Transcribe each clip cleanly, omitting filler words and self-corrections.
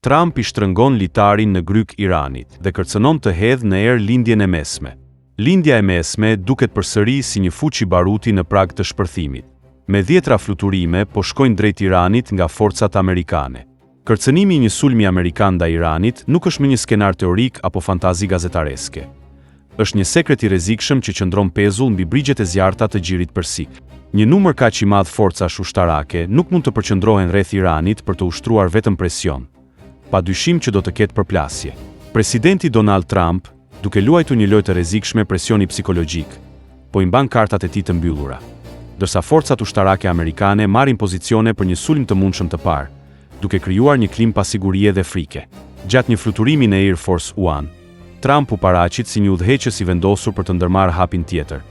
Trump i shtrëngon litarin në gryk Iranit dhe kërcënon të hedhë në erë lindjen e mesme. Lindja e mesme duket përsëri si një fuqi baruti në prag të shpërthimit. Me 10 fluturime po shkojnë drejt Iranit nga forcat amerikane. Kërcënimi i një sulmi amerikan ndaj Iranit nuk është më një skenar teorik apo fantazi gazetareske. Është një sekret i rrezikshëm që qëndron pezull mbi brigjet e zjarrta të gjirit persik. Një numër kaq i madh forcash ushtarake nuk mund të përqendrohen rreth Iranit për të ushtruar vetëm presion. Pa dyshim që do të ketë përplasje. Presidenti Donald Trump, duke luajtur një lojë të rrezikshme presioni psikologjik, po i mban kartat e tij të mbyllura. Ndërsa forcat ushtarake amerikane marrin pozicione për një sulm të mundshëm të parë, duke krijuar një klim pasigurie dhe frike. Gjatë një fluturimi në Air Force One, Trump u paraqit si një udhëheqës i vendosur për të ndërmarrë hapin tjetër,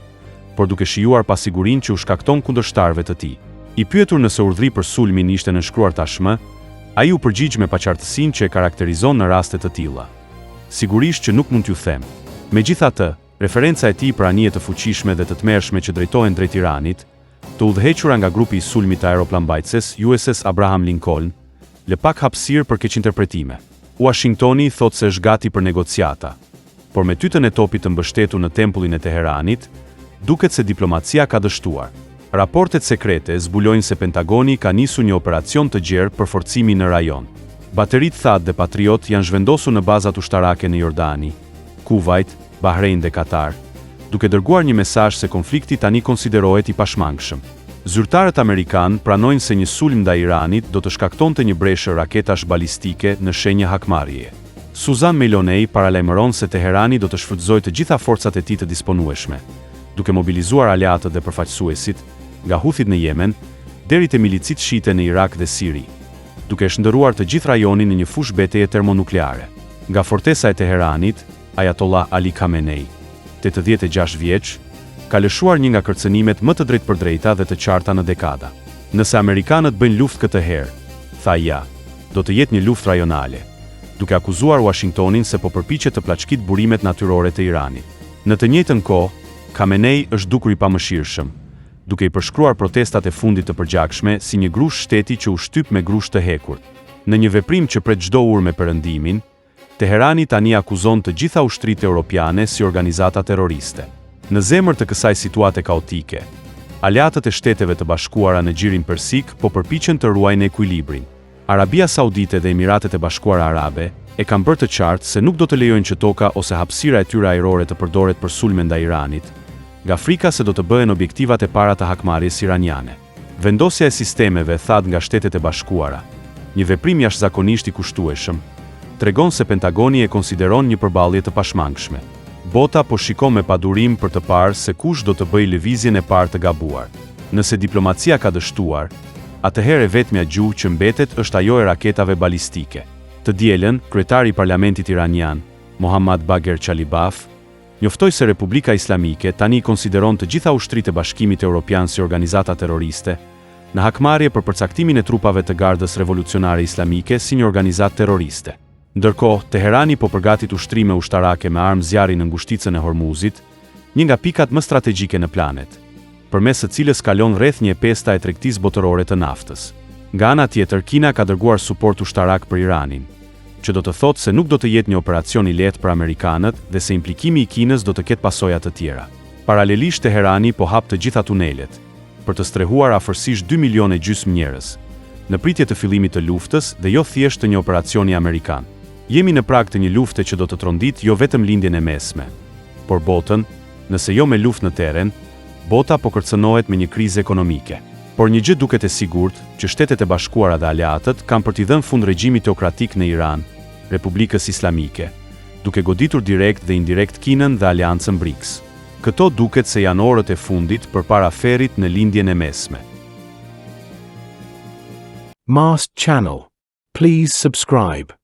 por duke shijuar pasigurinë që u shkakton kundërshtarëve të tij. I pyetur nëse urdhri për sulmin ishte nënshkruar tashmë, ai u përgjigj me paqartësinë që e karakterizon në raste të tilla. Sigurisht që nuk mund t'ju them. Megjithatë, referenca e tij për anije të fuqishme dhe të tmerrshme që drejtohen drejt Iranit, të udhëhequra nga grupi i sulmit të aeroplanmbajtëses USS Abraham Lincoln, lë pak hapësirë për keqinterpretime. Washingtoni thotë se është gati për negociata, por me tytën e topit të mbështetur në tempullin e Teheranit, duket se diplomacia ka dështuar. Raportet sekrete zbulojnë se Pentagoni ka nisur një operacion të gjerë për forcimin në rajon. Bateritë THAAD dhe Patriot janë zhvendosur në bazat ushtarake në Jordani, Kuwait, Bahrein dhe Katar, duke dërguar një mesazh se konflikti tani konsiderohet i pashmangshëm. Zyrtarët amerikanë pranojnë se një sulm ndaj Iranit do të shkaktonte një breshë raketash balistike në shenjë hakmarrjeje. Suzan Meloney paralajmëron se Teherani do të shfrytëzojë të gjitha forcat e tij të disponueshme, duke mobilizuar aleatët dhe përfaqësuesit, nga Houthit në Yemen, deri te milicit shite në Irak dhe Siri, duke shndërruar të gjithë rajonin në një fushë betejë termonukleare. Nga fortesa e Teheranit, Ayatollah Ali Khamenei, 86 vjeç, ka lëshuar një nga kërcënimet më të drejtpërdrejta dhe të qarta në dekada. Nëse amerikanët bëjnë luftë këtë herë, tha ja, do të jetë një luftë rajonale, duke akuzuar Washingtonin se po përpiqet të plaçkit burimet natyrore të Iranit. Në të njëjtën kohë, Khamenei është dukur i pamëshirshëm, duke i përshkruar protestat e fundit të përgjakshme si një grush shteti që u shtyp me grush të hekur. Në një veprim që pret çdo urë me perëndimin, Teherani tani akuzon të gjitha ushtritë europiane si organizata terroriste. Në zemër të kësaj situate kaotike, aleatët e Shteteve të Bashkuara në gjirin persik po përpiqen të ruajnë ekuilibrin. Arabia Saudite dhe Emiratet e Bashkuara Arabe e kanë bërë të qartë se nuk do të lejojnë që toka ose hapësira e tyre ajrore të përdoret për sulme ndaj Iranit, nga frika se do të bëhen objektivat e para të hakmarrjes iraniane. Vendosja e sistemeve THAAD nga Shtetet e Bashkuara, një veprim jashtëzakonisht i kushtueshëm, tregon se Pentagoni e konsideron një përballje të pashmangshme. Bota po shikon me padurim për të parë se kush do të bëjë lëvizjen e parë të gabuar. Nëse diplomacia ka dështuar, atëherë vetmja gjuhë që mbetet është ajo e raketave balistike. Të dielën, kryetari i parlamentit iranian, Mohammad Bagher Chalibaf, njoftoi se Republika Islamike tani konsideron të gjitha ushtritë e Bashkimit Evropian si organizata terroriste, në hakmarrje për përcaktimin e trupave të Gardës Revolucionare Islamike si një organizatë terroriste. Ndërkohë, Teherani po përgatit ushtrime ushtarake me armë zjarri në ngushticën e Hormuzit, një nga pikat më strategjike në planet, përmes së cilës kalon rreth 1/5 e tregtisë botërore të naftës. Nga ana tjetër, Kina ka dërguar suport ushtarak për Iranin, që do të thotë se nuk do të jetë një operacion i lehtë për amerikanët dhe se implikimi i Kinës do të ketë pasoja të tjera. Paralelisht, Teherani po hap të gjitha tunelet, për të strehuar afërsisht 2,5 milionë njerëz, në pritje të fillimit të luftës dhe jo thjesht të një operacioni amerikan. Jemi në prag të një lufte që do të trondit jo vetëm lindjen e mesme, por botën, nëse jo me luftë në teren, bota po kërcënohet me një krizë ekonomike. Por një gjë duket e sigurt që Shtetet e Bashkuara dhe aleatët kanë për t'i dhënë fund regjimit teokratik në Iran, Republikës Islamike, duke goditur direkt dhe indirekt Kinën dhe Aleancën BRICS. Këto duket se janë orët e fundit përpara ferit në lindjen e mesme. Mast Channel. Please subscribe.